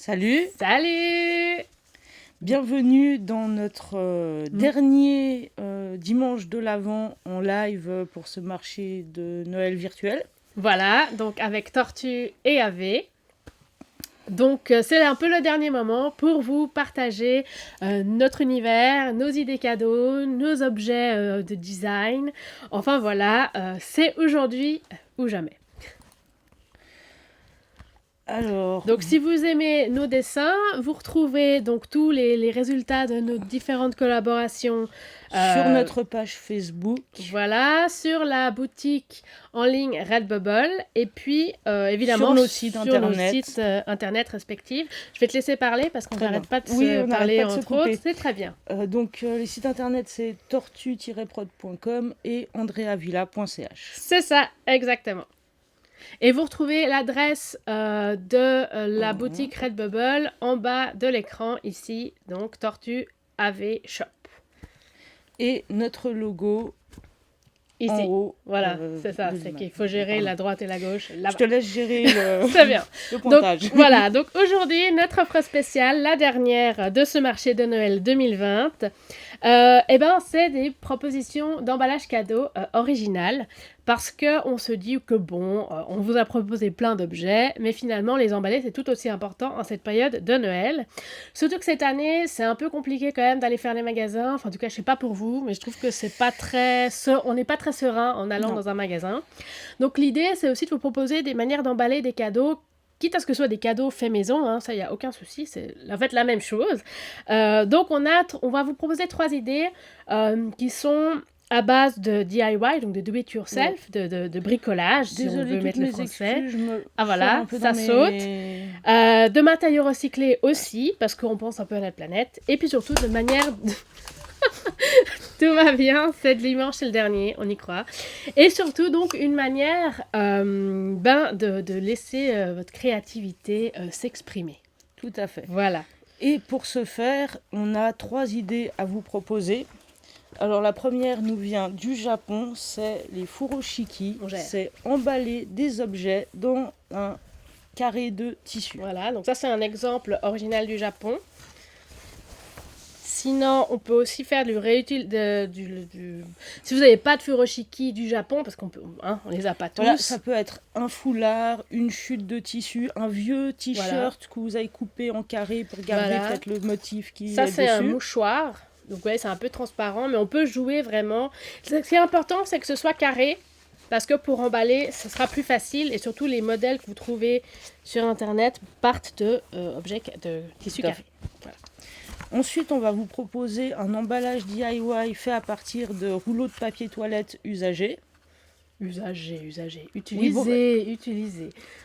Salut, Salut! bienvenue dans notre dernier dimanche de l'Avent en live pour ce marché de Noël virtuel. Voilà, donc avec Tortue et AV. Donc c'est un peu le dernier moment pour vous partager notre univers, nos idées cadeaux, nos objets de design. Enfin voilà, c'est aujourd'hui ou jamais. Alors, Donc si vous aimez nos dessins, vous retrouvez donc tous les résultats de nos différentes collaborations sur notre page Facebook, voilà, sur la boutique en ligne Redbubble et puis évidemment sur nos sites internet respectifs. Je vais te laisser parler parce qu'on Très n'arrête bien. pas de se parler pas de se entre autres, couper. c'est très bien. Donc les sites internet c'est tortue-prod.com et andreavilla.ch. C'est ça, exactement. Et vous retrouvez l'adresse de la boutique Redbubble en bas de l'écran ici, donc Tortue AV Shop. Et notre logo Ici. en haut. Voilà, c'est ça, c'est qu'il faut gérer la droite et la gauche. Je te laisse gérer le, Très bien. le pointage. Donc, voilà, donc aujourd'hui, notre offre spéciale, la dernière de ce marché de Noël 2020, c'est des propositions d'emballage cadeau originales parce qu'on se dit que bon, on vous a proposé plein d'objets, mais finalement, les emballer, c'est tout aussi important en cette période de Noël. Surtout que cette année, c'est un peu compliqué quand même d'aller faire les magasins. Enfin, en tout cas, je sais pas pour vous, mais je trouve que c'est pas très... On n'est pas très serein en allant dans un magasin. Donc l'idée, c'est aussi de vous proposer des manières d'emballer des cadeaux, quitte à ce que ce soit des cadeaux faits maison, hein, ça, il n'y a aucun souci, c'est en fait la même chose. Donc on va vous proposer 3 idées qui sont à base de DIY, donc de do it yourself, de bricolage, si on veut mettre le français. Ah voilà, ça saute. De matériaux recyclés aussi, parce qu'on pense un peu à la planète. Et puis surtout de manière... Tout va bien, c'est dimanche, c'est le dernier, on y croit. Et surtout, donc, une manière de laisser votre créativité s'exprimer. Tout à fait. Voilà. Et pour ce faire, on a 3 idées à vous proposer. Alors la première nous vient du Japon, c'est les furoshiki. C'est emballer des objets dans un carré de tissu. Voilà, donc ça c'est un exemple original du Japon. Sinon, on peut aussi faire du réutil... Si vous n'avez pas de furoshiki du Japon, parce qu'on on les a pas tous. Voilà, ça peut être un foulard, une chute de tissu, un vieux t-shirt que vous avez coupé en carré pour garder peut-être le motif qui est dessus. Ça, c'est un mouchoir. Donc, ouais, c'est un peu transparent, mais on peut jouer vraiment. Ce qui est important, c'est que ce soit carré, parce que pour emballer, ce sera plus facile. Et surtout, les modèles que vous trouvez sur Internet partent de tissu carré. Voilà. Ensuite, on va vous proposer un emballage DIY fait à partir de rouleaux de papier toilette usagés. Utilisé.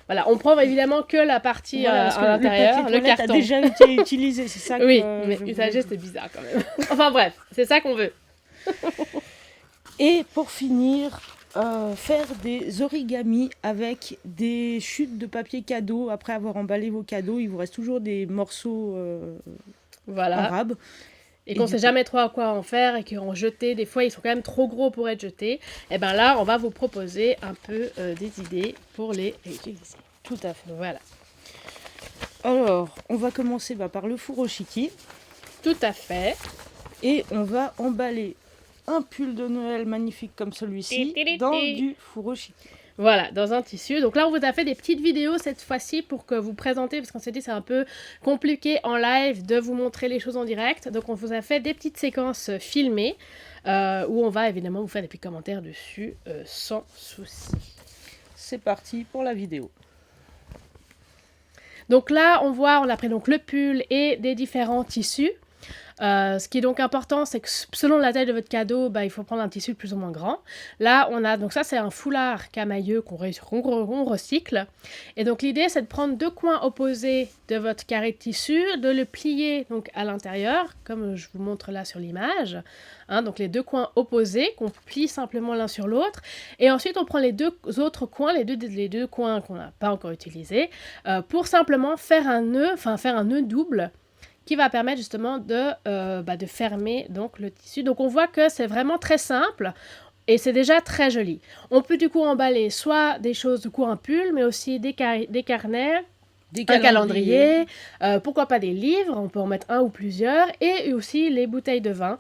Voilà, on prend évidemment que la partie à l'intérieur, le carton. A déjà été utilisé, c'est ça que... Oui, mais usagé, c'est bizarre quand même. Enfin bref, c'est ça qu'on veut. Et pour finir, faire des origamis avec des chutes de papier cadeau. Après avoir emballé vos cadeaux, il vous reste toujours des morceaux arabes. Et qu'on ne sait jamais trop à quoi en faire et qu'en jeter, des fois ils sont quand même trop gros pour être jetés. Et bien là, on va vous proposer un peu des idées pour les réutiliser. Tout à fait. Voilà. Alors, on va commencer par le furoshiki. Tout à fait. Et on va emballer un pull de Noël magnifique comme celui-ci dans du furoshiki. Voilà, dans un tissu. Donc là, on vous a fait des petites vidéos cette fois-ci pour que vous présentez, parce qu'on s'est dit c'est un peu compliqué en live de vous montrer les choses en direct. Donc on vous a fait des petites séquences filmées où on va évidemment vous faire des petits commentaires dessus sans souci. C'est parti pour la vidéo. Donc là, on a pris donc le pull et des différents tissus. Ce qui est donc important, c'est que selon la taille de votre cadeau, il faut prendre un tissu plus ou moins grand. Là, donc ça, c'est un foulard camailleux qu'on recycle. Et donc l'idée, c'est de prendre 2 coins opposés de votre carré de tissu, de le plier donc à l'intérieur, comme je vous montre là sur l'image. Donc les 2 coins opposés, qu'on plie simplement l'un sur l'autre. Et ensuite, on prend les 2 autres coins, les deux coins qu'on n'a pas encore utilisés, pour simplement faire un nœud double, qui va permettre justement de fermer donc, le tissu. Donc on voit que c'est vraiment très simple et c'est déjà très joli. On peut du coup emballer soit des choses, du coup un pull, mais aussi des carnets, un calendrier, pourquoi pas des livres, on peut en mettre un ou plusieurs, et aussi les bouteilles de vin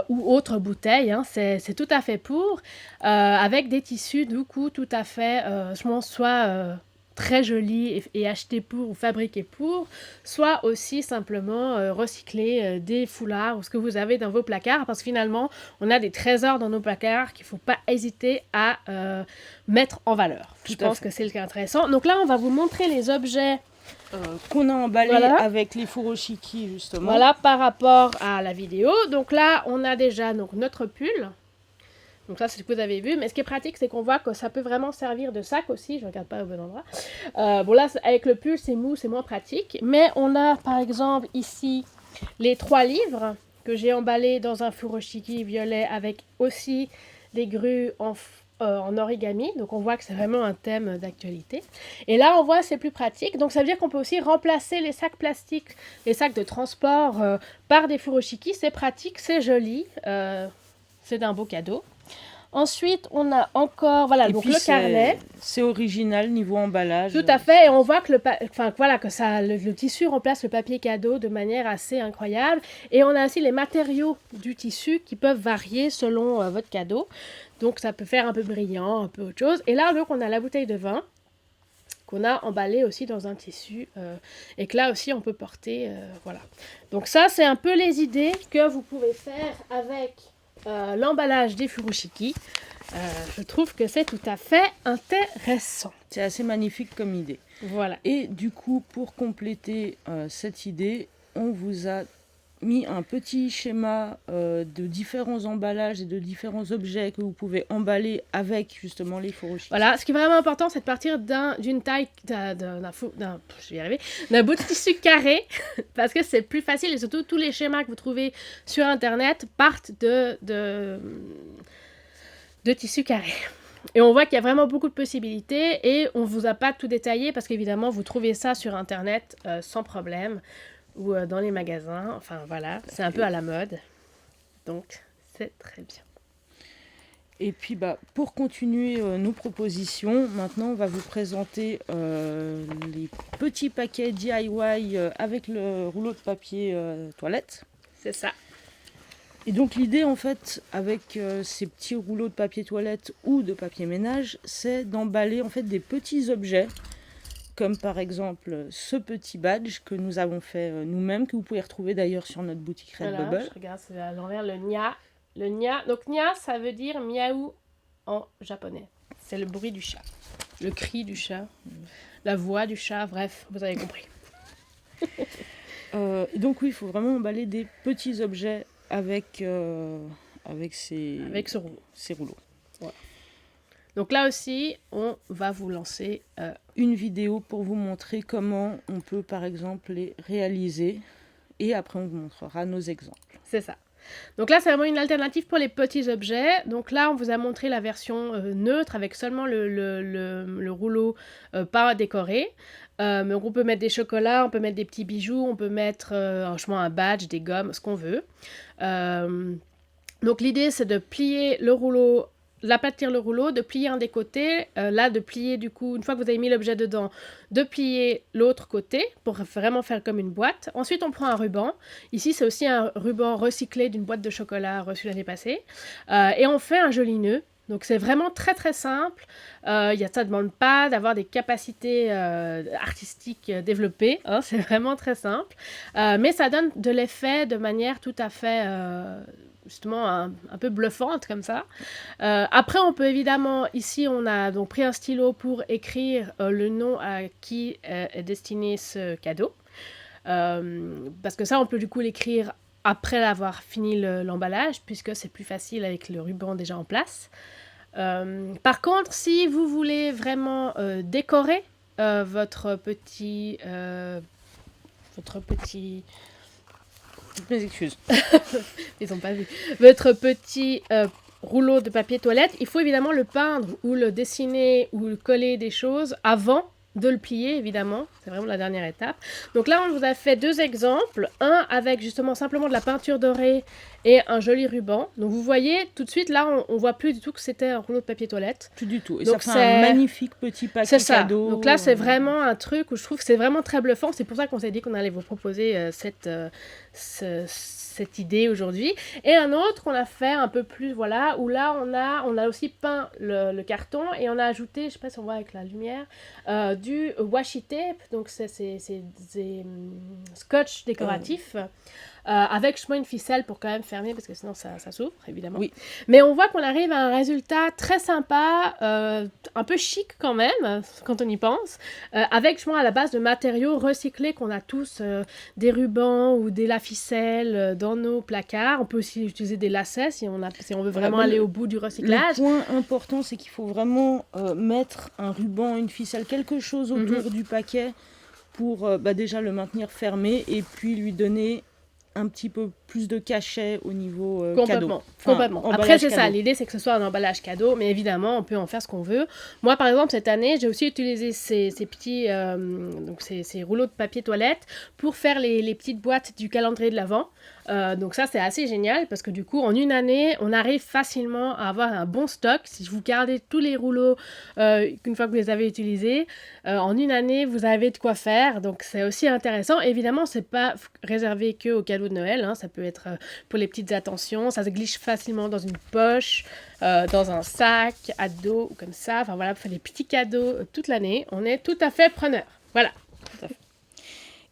ou autres bouteilles, hein, c'est tout à fait pour, avec des tissus du coup tout à fait, je pense, soit très jolis et achetés pour ou fabriqués pour, soit aussi simplement recycler des foulards ou ce que vous avez dans vos placards, parce que finalement on a des trésors dans nos placards qu'il ne faut pas hésiter à mettre en valeur. Je pense que c'est le cas intéressant. Donc là on va vous montrer les objets qu'on a emballé avec les furoshiki justement. Voilà, par rapport à la vidéo. Donc là, on a déjà donc, notre pull. Donc ça, c'est ce que vous avez vu. Mais ce qui est pratique, c'est qu'on voit que ça peut vraiment servir de sac aussi. Je ne regarde pas au bon endroit. Bon là, avec le pull, c'est mou, c'est moins pratique. Mais on a par exemple ici les 3 livres que j'ai emballés dans un furoshiki violet avec aussi des grues en origami, donc on voit que c'est vraiment un thème d'actualité. Et là, on voit c'est plus pratique, donc ça veut dire qu'on peut aussi remplacer les sacs plastiques, les sacs de transport par des furoshiki. C'est pratique, c'est joli, c'est d'un beau cadeau. Ensuite, on a encore donc le carnet. C'est original niveau emballage. Tout à fait, et on voit que le tissu remplace le papier cadeau de manière assez incroyable. Et on a aussi les matériaux du tissu qui peuvent varier selon votre cadeau. Donc ça peut faire un peu brillant, un peu autre chose. Et là, donc, on a la bouteille de vin qu'on a emballée aussi dans un tissu et que là aussi on peut porter. Voilà. Donc ça, c'est un peu les idées que vous pouvez faire avec l'emballage des furoshiki. Je trouve que c'est tout à fait intéressant. C'est assez magnifique comme idée. Voilà. Et du coup, pour compléter cette idée, on vous a mis un petit schéma de différents emballages et de différents objets que vous pouvez emballer avec justement les furoshiki. Voilà, ce qui est vraiment important, c'est de partir d'une taille, d'un bout de tissu carré, parce que c'est plus facile et surtout tous les schémas que vous trouvez sur internet partent de tissu carré. Et on voit qu'il y a vraiment beaucoup de possibilités et on ne vous a pas tout détaillé parce qu'évidemment vous trouvez ça sur internet sans problème. Ou dans les magasins, enfin voilà, c'est un peu à la mode, donc c'est très bien. Et puis pour continuer nos propositions, maintenant on va vous présenter les petits paquets DIY avec le rouleau de papier toilette. C'est ça. Et donc l'idée en fait avec ces petits rouleaux de papier toilette ou de papier ménage, c'est d'emballer en fait des petits objets, comme par exemple ce petit badge que nous avons fait nous-mêmes, que vous pouvez retrouver d'ailleurs sur notre boutique Redbubble. Voilà, je regarde, c'est à l'envers le nya. Le nya, donc nya, ça veut dire miaou en japonais. C'est le bruit du chat, le cri du chat, la voix du chat, bref, vous avez compris. Donc oui, il faut vraiment emballer des petits objets avec ces rouleaux. Voilà. Donc là aussi, on va vous lancer une vidéo pour vous montrer comment on peut par exemple les réaliser et après on vous montrera nos exemples. C'est ça. Donc là, c'est vraiment une alternative pour les petits objets. Donc là, on vous a montré la version neutre avec seulement le rouleau pas décoré. Mais on peut mettre des chocolats, on peut mettre des petits bijoux, on peut mettre franchement un badge, des gommes, ce qu'on veut. Donc l'idée, c'est de plier le rouleau, d'aplatir le rouleau, de plier un des côtés, là de plier du coup, une fois que vous avez mis l'objet dedans, de plier l'autre côté pour vraiment faire comme une boîte. Ensuite on prend un ruban, ici c'est aussi un ruban recyclé d'une boîte de chocolat reçue l'année passée, et on fait un joli nœud. Donc c'est vraiment très très simple, ça ne demande pas d'avoir des capacités artistiques développées, hein, c'est vraiment très simple, mais ça donne de l'effet de manière tout à fait... justement un peu bluffante comme ça. Après, on peut évidemment, ici, on a donc pris un stylo pour écrire le nom à qui est destiné ce cadeau. Parce que ça, on peut du coup l'écrire après avoir fini l'emballage, puisque c'est plus facile avec le ruban déjà en place. Par contre, si vous voulez vraiment décorer votre petit... Toutes mes excuses. Ils n'ont pas vu. Votre petit rouleau de papier toilette, il faut évidemment le peindre ou le dessiner ou le coller des choses avant de le plier, évidemment. C'est vraiment la dernière étape. Donc là, on vous a fait 2 exemples. Un avec justement simplement de la peinture dorée et un joli ruban. Donc vous voyez, tout de suite, là, on voit plus du tout que c'était un rouleau de papier toilette. Plus du tout. Et donc ça fait un magnifique petit paquet cadeau. Donc là, c'est vraiment un truc où je trouve que c'est vraiment très bluffant. C'est pour ça qu'on s'est dit qu'on allait vous proposer cette idée aujourd'hui. Et un autre qu'on a fait un peu plus, voilà, où là, on a aussi peint le carton et on a ajouté, je sais pas si on voit avec la lumière, du washi tape, donc c'est des scotch décoratif. Avec justement une ficelle pour quand même fermer parce que sinon ça s'ouvre évidemment. Oui. Mais on voit qu'on arrive à un résultat très sympa, un peu chic quand même quand on y pense, avec justement à la base de matériaux recyclés qu'on a tous, des rubans ou des ficelles dans nos placards. On peut aussi utiliser des lacets si on veut vraiment aller au bout du recyclage. Le point important, c'est qu'il faut vraiment mettre un ruban, une ficelle, quelque chose autour du paquet pour déjà le maintenir fermé et puis lui donner un petit peu plus de cachet au niveau cadeau. Complètement. Après, c'est ça. L'idée, c'est que ce soit un emballage cadeau, mais évidemment, on peut en faire ce qu'on veut. Moi, par exemple, cette année, j'ai aussi utilisé ces petits donc ces rouleaux de papier toilette pour faire les petites boîtes du calendrier de l'Avent. Donc ça, c'est assez génial parce que du coup, en une année, on arrive facilement à avoir un bon stock. Si vous gardez tous les rouleaux qu'une fois que vous les avez utilisés, en une année, vous avez de quoi faire. Donc c'est aussi intéressant. Évidemment, c'est pas réservé que aux cadeaux de Noël. Ça peut être pour les petites attentions. Ça se glisse facilement dans une poche, dans un sac, à dos ou comme ça. Enfin voilà, pour faire des petits cadeaux toute l'année. On est tout à fait preneur. Voilà. Tout à fait.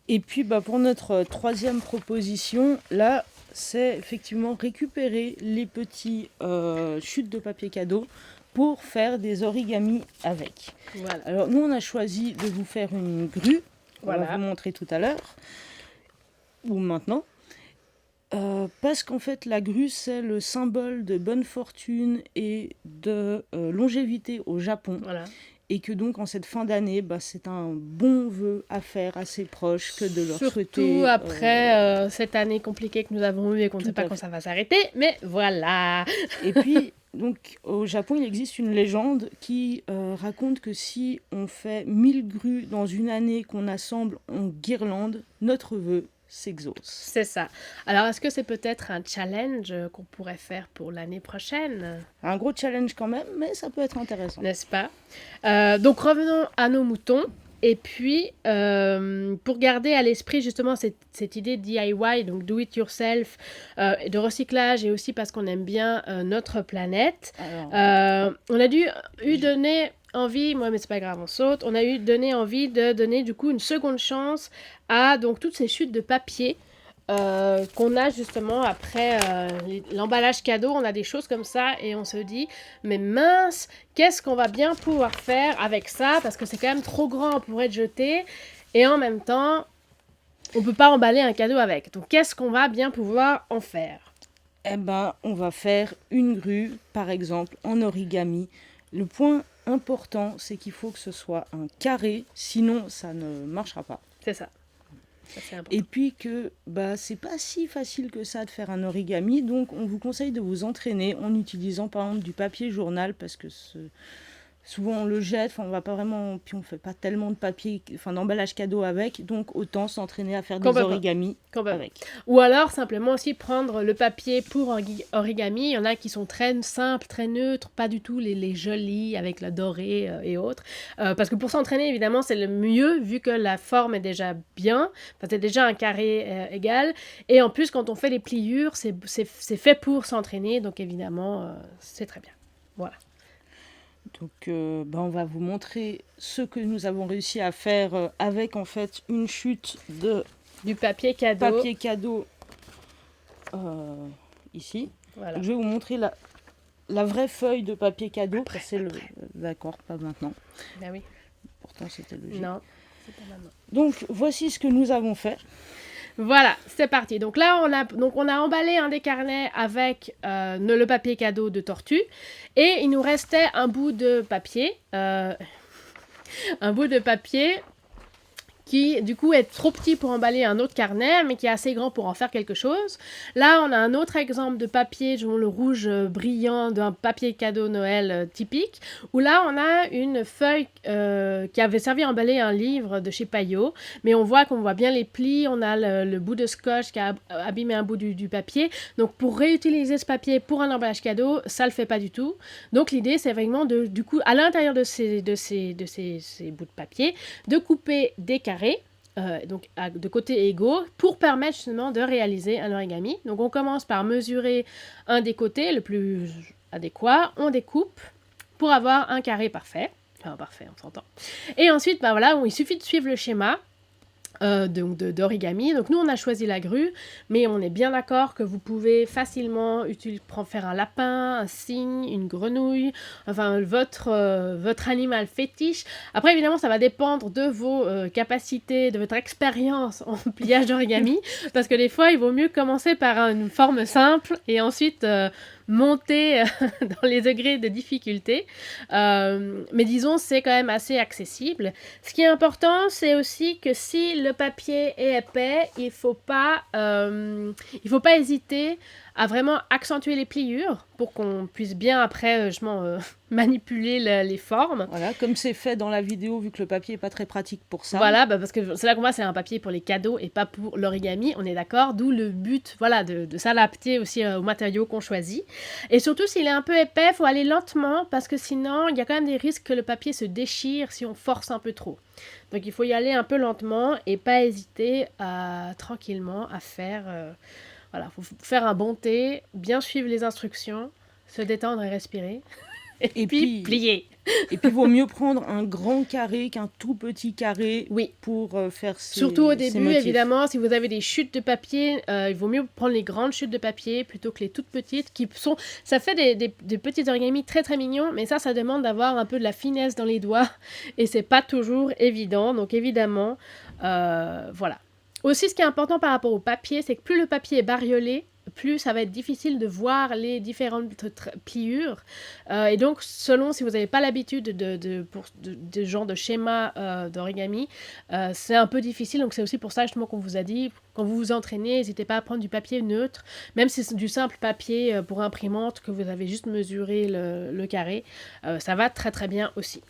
Et puis pour notre troisième proposition, là, c'est effectivement récupérer les petits chutes de papier cadeau pour faire des origamis avec. Voilà. Alors nous, on a choisi de vous faire une grue. On va vous montrer tout à l'heure. Ou maintenant. Parce qu'en fait, la grue, c'est le symbole de bonne fortune et de longévité au Japon. Voilà. Et que donc, en cette fin d'année, c'est un bon vœu à faire à ses proches que de leur souhaiter... Surtout après cette année compliquée que nous avons eue et qu'on ne sait pas quand ça va s'arrêter, mais voilà. Et puis, donc, au Japon, il existe une légende qui raconte que si on fait 1000 grues dans une année qu'on assemble en guirlande, notre vœu s'exauce. C'est ça. Alors, est-ce que c'est peut-être un challenge qu'on pourrait faire pour l'année prochaine ? Un gros challenge quand même, mais ça peut être intéressant. N'est-ce pas ? Donc, revenons à nos moutons. Et puis, pour garder à l'esprit justement cette idée DIY, donc do it yourself, de recyclage, et aussi parce qu'on aime bien notre planète, on a eu donné envie, mais c'est pas grave, on saute, on a eu donné envie de donner du coup une seconde chance à donc toutes ces chutes de papier qu'on a justement après l'emballage cadeau. On a des choses comme ça et on se dit mais mince, qu'est-ce qu'on va bien pouvoir faire avec ça, parce que c'est quand même trop grand pour être jeté et en même temps on peut pas emballer un cadeau avec. Donc qu'est-ce qu'on va bien pouvoir en faire ? On va faire une grue par exemple en origami. Le point important, c'est qu'il faut que ce soit un carré, sinon ça ne marchera pas. C'est ça. Et puis que c'est pas si facile que ça de faire un origami, donc on vous conseille de vous entraîner en utilisant par exemple du papier journal, parce que souvent on le jette, on va pas vraiment, puis on fait pas tellement de papier, d'emballage cadeau avec, donc autant s'entraîner à faire des origamis avec. Ou alors simplement aussi prendre le papier pour origami. Il y en a qui sont très simples, très neutres, pas du tout les jolis avec la dorée et autres. Parce que pour s'entraîner, évidemment, c'est le mieux vu que la forme est déjà bien, c'est déjà un carré égal. Et en plus, quand on fait les pliures, c'est fait pour s'entraîner, donc évidemment, c'est très bien. Voilà. Donc, on va vous montrer ce que nous avons réussi à faire avec en fait une chute du papier cadeau. Ici. Voilà. Donc, je vais vous montrer la vraie feuille de papier cadeau. D'accord, pas maintenant. Ben oui. Pourtant, c'était logique. Non, c'est pas maintenant. Donc, voici ce que nous avons fait. Voilà, c'est parti. Donc là, on a emballé un des carnets avec le papier cadeau de Tortue. Et il nous restait un bout de papier. qui du coup est trop petit pour emballer un autre carnet, mais qui est assez grand pour en faire quelque chose. Là, on a un autre exemple de papier, le rouge brillant d'un papier cadeau Noël typique, où là, on a une feuille qui avait servi à emballer un livre de chez Payot, mais on voit bien les plis, on a le bout de scotch qui a abîmé un bout du papier. Donc, pour réutiliser ce papier pour un emballage cadeau, ça le fait pas du tout. Donc, l'idée, c'est vraiment du coup, à l'intérieur de ces bouts de papier, de couper des carrés, donc de côtés égaux, pour permettre justement de réaliser un origami. Donc on commence par mesurer un des côtés le plus adéquat, on découpe pour avoir un carré parfait. Enfin parfait, on s'entend. Et ensuite, voilà, il suffit de suivre le schéma d'origami. Donc nous, on a choisi la grue, mais on est bien d'accord que vous pouvez facilement faire un lapin, un cygne, une grenouille, enfin votre animal fétiche. Après, évidemment, ça va dépendre de vos capacités, de votre expérience en pliage d'origami, parce que des fois, il vaut mieux commencer par une forme simple et ensuite monter dans les degrés de difficulté. Mais disons, c'est quand même assez accessible. Ce qui est important, c'est aussi que si le papier est épais, il faut pas hésiter à vraiment accentuer les pliures pour qu'on puisse bien après manipuler les formes. Voilà, comme c'est fait dans la vidéo, vu que le papier n'est pas très pratique pour ça. Voilà, parce que c'est là qu'on voit, c'est un papier pour les cadeaux et pas pour l'origami, on est d'accord, d'où le but de s'adapter aussi aux matériaux qu'on choisit. Et surtout, s'il est un peu épais, il faut aller lentement, parce que sinon, il y a quand même des risques que le papier se déchire si on force un peu trop. Donc il faut y aller un peu lentement et pas hésiter tranquillement à faire... Voilà, il faut faire un bon thé, bien suivre les instructions, se détendre et respirer. Et puis plier. Et puis, il vaut mieux prendre un grand carré qu'un tout petit carré pour faire surtout au début, évidemment, si vous avez des chutes de papier, il vaut mieux prendre les grandes chutes de papier plutôt que les toutes petites qui sont... Ça fait des petits origamis très très mignons, mais ça demande d'avoir un peu de la finesse dans les doigts et c'est pas toujours évident. Donc évidemment, voilà. Aussi, ce qui est important par rapport au papier, c'est que plus le papier est bariolé, plus ça va être difficile de voir les différentes pliures. Et donc, selon si vous n'avez pas l'habitude de genre de schéma d'origami, c'est un peu difficile. Donc, c'est aussi pour ça justement qu'on vous a dit, quand vous vous entraînez, n'hésitez pas à prendre du papier neutre, même si c'est du simple papier pour imprimante que vous avez juste mesuré le carré. Ça va très très bien aussi.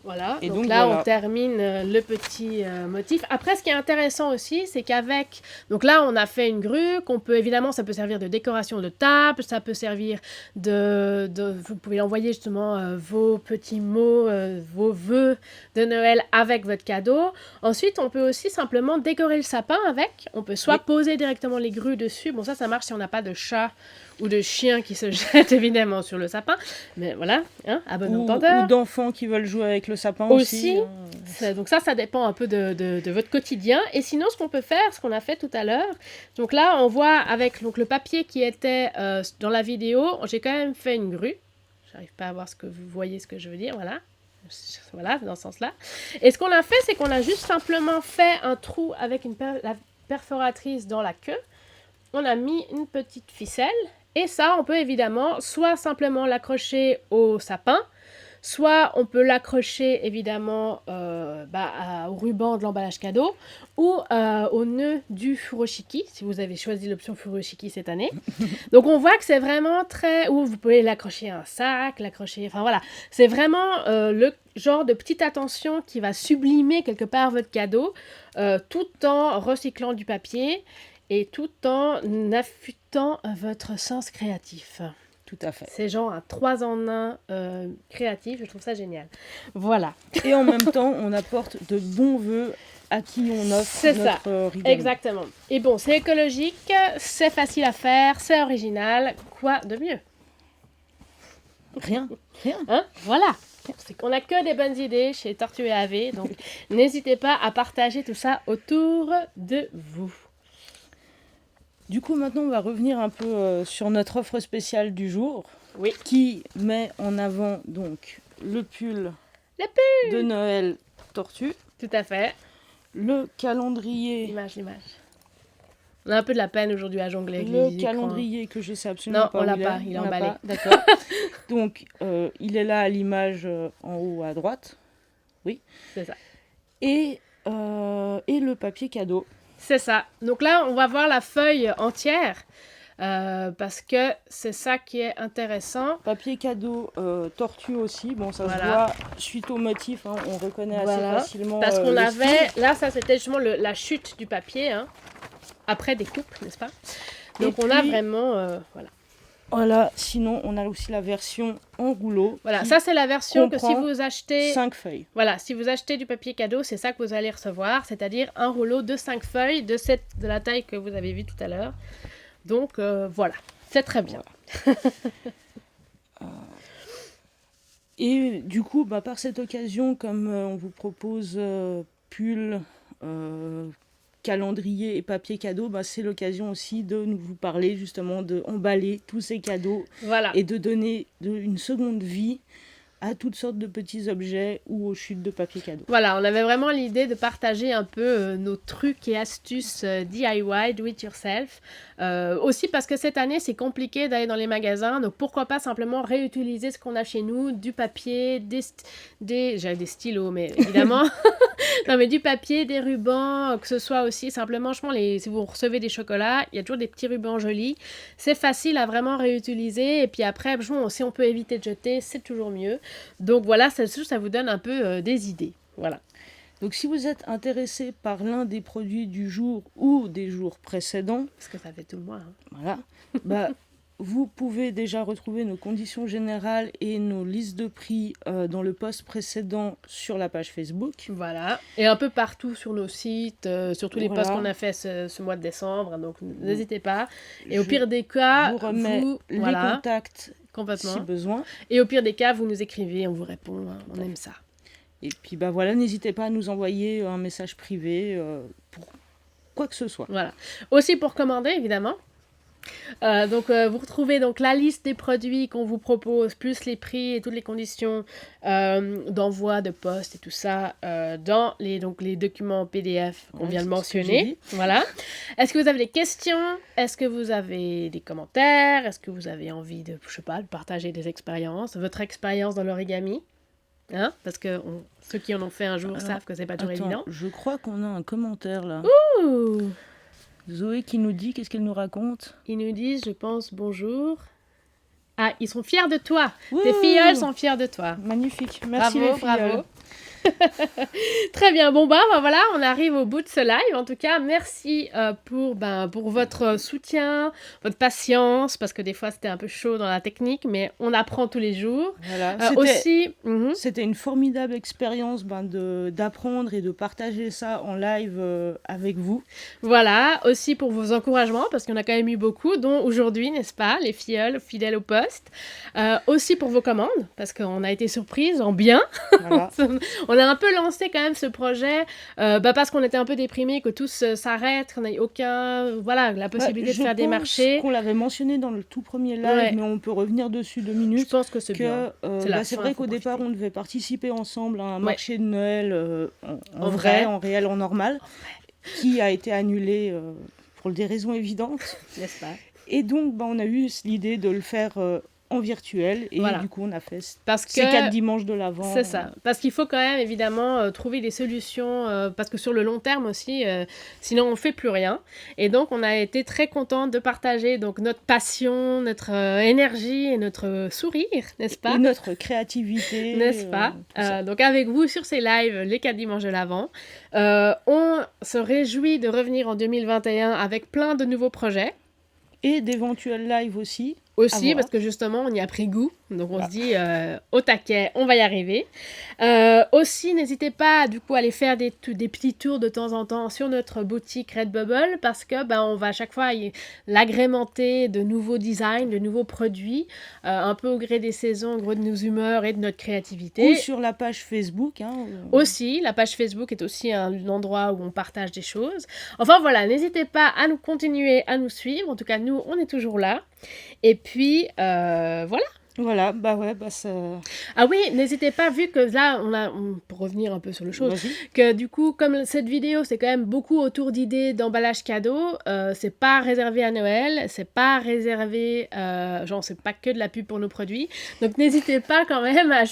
Voilà, donc là, on termine le petit motif. Après, ce qui est intéressant aussi, c'est qu'avec... Donc là, on a fait une grue qu'on peut... Évidemment, ça peut servir de décoration de table, ça peut servir vous pouvez envoyer justement vos petits mots, vos vœux de Noël avec votre cadeau. Ensuite, on peut aussi simplement décorer le sapin avec. On peut soit poser directement les grues dessus. Bon, ça marche si on n'a pas de chat ou de chiens qui se jettent évidemment sur le sapin. Mais voilà, à bon entendeur. Ou d'enfants qui veulent jouer avec le sapin aussi. Donc ça dépend un peu de votre quotidien. Et sinon, ce qu'on peut faire, ce qu'on a fait tout à l'heure, donc là, on voit avec le papier qui était dans la vidéo, j'ai quand même fait une grue. J'arrive pas à voir ce que vous voyez, ce que je veux dire, voilà. Voilà, dans ce sens-là. Et ce qu'on a fait, c'est qu'on a juste simplement fait un trou avec la perforatrice dans la queue. On a mis une petite ficelle. Et ça, on peut évidemment soit simplement l'accrocher au sapin, soit on peut l'accrocher évidemment au ruban de l'emballage cadeau ou au nœud du furoshiki, si vous avez choisi l'option furoshiki cette année. Donc on voit que c'est vraiment très... Ou vous pouvez l'accrocher à un sac, Enfin voilà, c'est vraiment le genre de petite attention qui va sublimer quelque part votre cadeau tout en recyclant du papier et tout en affûtant votre sens créatif. Tout à fait. C'est genre un 3 en 1 créatif, je trouve ça génial. Voilà. Et en même temps, on apporte de bons vœux à qui on offre notre origami. Exactement. Et bon, c'est écologique, c'est facile à faire, c'est original. Quoi de mieux? Rien. Voilà. C'est qu'on n'a que des bonnes idées chez Tortue et AV, donc n'hésitez pas à partager tout ça autour de vous. Du coup, maintenant, on va revenir un peu sur notre offre spéciale du jour, qui met en avant donc le pull de Noël Tortue. Tout à fait. Le calendrier. L'image. On a un peu de la peine aujourd'hui à jongler avec le calendrier que je sais absolument pas. Non, on l'a pas, il est emballé. D'accord. Donc, il est là à l'image en haut à droite. Oui. C'est ça. Et le papier cadeau. C'est ça. Donc là, on va voir la feuille entière. Parce que c'est ça qui est intéressant. Papier cadeau tortue aussi, bon ça Voilà. se voit suite au motif, hein, on reconnaît assez facilement. Parce qu'on le avait, style. là ça c'était justement la chute du papier, hein, après des coupes, n'est-ce pas? Donc on a vraiment, voilà. Voilà, sinon on a aussi la version en rouleau. Voilà, ça c'est la version que si vous achetez 5 feuilles. Voilà, si vous achetez du papier cadeau, c'est ça que vous allez recevoir, c'est-à-dire un rouleau de 5 feuilles de la taille que vous avez vue tout à l'heure. Donc voilà, c'est très bien. Et du coup, par cette occasion, comme on vous propose pull, calendrier et papier cadeau, c'est l'occasion aussi de nous vous parler justement de emballer tous ces cadeaux et de donner une seconde vie à toutes sortes de petits objets ou aux chutes de papier cadeau. Voilà, on avait vraiment l'idée de partager un peu nos trucs et astuces DIY, do it yourself. Aussi parce que cette année, c'est compliqué d'aller dans les magasins, donc pourquoi pas simplement réutiliser ce qu'on a chez nous, du papier, j'avais des stylos, mais évidemment, non mais du papier, des rubans, que ce soit aussi simplement, je pense, si vous recevez des chocolats, il y a toujours des petits rubans jolis, c'est facile à vraiment réutiliser, et puis après, si on peut éviter de jeter, c'est toujours mieux. Donc voilà, ça vous donne un peu des idées. Voilà. Donc si vous êtes intéressé par l'un des produits du jour ou des jours précédents, parce que ça fait tout le mois. Voilà. Vous pouvez déjà retrouver nos conditions générales et nos listes de prix dans le post précédent sur la page Facebook. Voilà. Et un peu partout sur nos sites, sur tous les posts qu'on a fait ce mois de décembre. Donc n'hésitez pas. Et au pire des cas, vous remets les contacts si besoin. Et au pire des cas, vous nous écrivez, on vous répond. Hein, on aime ça. Et puis voilà, n'hésitez pas à nous envoyer un message privé pour quoi que ce soit. Voilà. Aussi pour commander, évidemment. Vous retrouvez donc la liste des produits qu'on vous propose, plus les prix et toutes les conditions d'envoi, de poste et tout ça dans les documents PDF qu'on vient de mentionner. Voilà. Est-ce que vous avez des questions? Est-ce que vous avez des commentaires? Est-ce que vous avez envie de partager des expériences, votre expérience dans l'origami? Hein? Parce que ceux qui en ont fait un jour savent que c'est pas toujours évident. Je crois qu'on a un commentaire là. Ouh! Zoé qui nous dit, qu'est-ce qu'elle nous raconte? Ils nous disent, je pense, bonjour. Ah, ils sont fiers de toi. Ouh! Tes filleuls sont fiers de toi. Magnifique. Merci les filleuls. Bravo. Très bien, voilà, on arrive au bout de ce live. En tout cas, merci pour votre soutien, votre patience, parce que des fois c'était un peu chaud dans la technique, mais on apprend tous les jours. Voilà. C'était une formidable expérience d'apprendre et de partager ça en live avec vous. Voilà, aussi pour vos encouragements, parce qu'on a quand même eu beaucoup, dont aujourd'hui, n'est-ce pas, les filleuls fidèles au poste. Aussi pour vos commandes, parce qu'on a été surprise en bien. Voilà. On a un peu lancé quand même ce projet parce qu'on était un peu déprimés, que tout s'arrête, qu'on n'ait la possibilité de faire des marchés. Je pense qu'on l'avait mentionné dans le tout premier live, mais on peut revenir dessus 2 minutes. Je pense que c'est bien. C'est vrai qu'au départ, on devait participer ensemble à un marché de Noël en réel, en normal, qui a été annulé pour des raisons évidentes. N'est-ce pas? Et donc, on a eu l'idée de le faire en virtuel et du coup on a fait ces 4 dimanches de l'Avent. C'est ça, parce qu'il faut quand même évidemment trouver des solutions parce que sur le long terme aussi, sinon on fait plus rien. Et donc on a été très contents de partager donc notre passion, notre énergie et notre sourire, n'est-ce pas? Et notre créativité. N'est-ce pas? Donc avec vous sur ces lives les 4 dimanches de l'Avent, on se réjouit de revenir en 2021 avec plein de nouveaux projets. Et d'éventuels lives aussi. Aussi, parce que justement, on y a pris goût. Donc, on se dit, au taquet, on va y arriver. Aussi, n'hésitez pas, du coup, à aller faire des petits tours de temps en temps sur notre boutique Redbubble, parce que on va à chaque fois l'agrémenter de nouveaux designs, de nouveaux produits, un peu au gré des saisons, au gré de nos humeurs et de notre créativité. Ou sur la page Facebook. Aussi, la page Facebook est aussi un endroit où on partage des choses. Enfin, voilà, n'hésitez pas à continuer à nous suivre. En tout cas, nous, on est toujours là. Et puis, voilà. Voilà, bah ouais, bah ça... Ah oui, n'hésitez pas, vu que là, pour revenir un peu sur le chose, Vas-y. que du coup, comme cette vidéo, c'est quand même beaucoup autour d'idées d'emballage cadeau, c'est pas réservé à Noël, c'est pas réservé, genre, c'est pas que de la pub pour nos produits. Donc, n'hésitez pas quand même à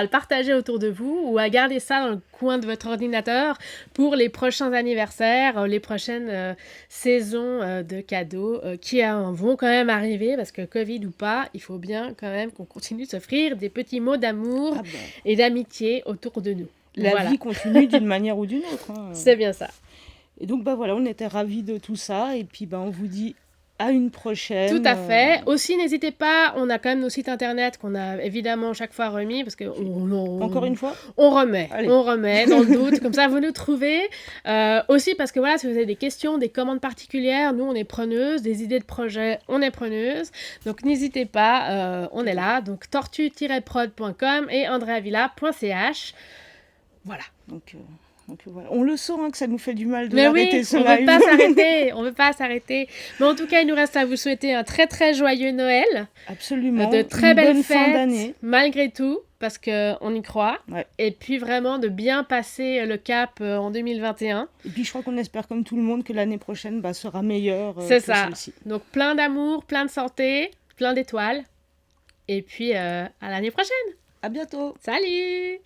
le partager autour de vous ou à garder ça dans le coin de votre ordinateur pour les prochains anniversaires, les prochaines saisons de cadeaux qui vont quand même arriver, parce que Covid ou pas, il faut bien quand même qu'on continue de s'offrir des petits mots d'amour et d'amitié autour de nous. La vie continue d'une manière ou d'une autre. Hein. C'est bien ça. Et donc, bah voilà, on était ravis de tout ça. Et puis, bah, on vous dit à une prochaine. Tout à fait. Aussi, n'hésitez pas, on a quand même nos sites internet qu'on a évidemment chaque fois remis, parce que Encore une fois, on remet dans le doute, comme ça vous nous trouvez. Aussi parce que voilà, si vous avez des questions, des commandes particulières, nous on est preneuses, des idées de projet, on est preneuses. Donc n'hésitez pas, on est là. Donc tortue-prod.com et andreavilla.ch. Voilà. Donc voilà. On le sent hein, que ça nous fait du mal de Mais arrêter oui, ce on live. On veut pas s'arrêter. Mais en tout cas, il nous reste à vous souhaiter un très très joyeux Noël. Absolument. De très belles fêtes, fin d'année. Malgré tout, parce qu'on y croit. Ouais. Et puis vraiment de bien passer le cap en 2021. Et puis je crois qu'on espère comme tout le monde que l'année prochaine sera meilleure C'est que ça. celle-ci. Donc plein d'amour, plein de santé, plein d'étoiles. Et puis à l'année prochaine. À bientôt. Salut!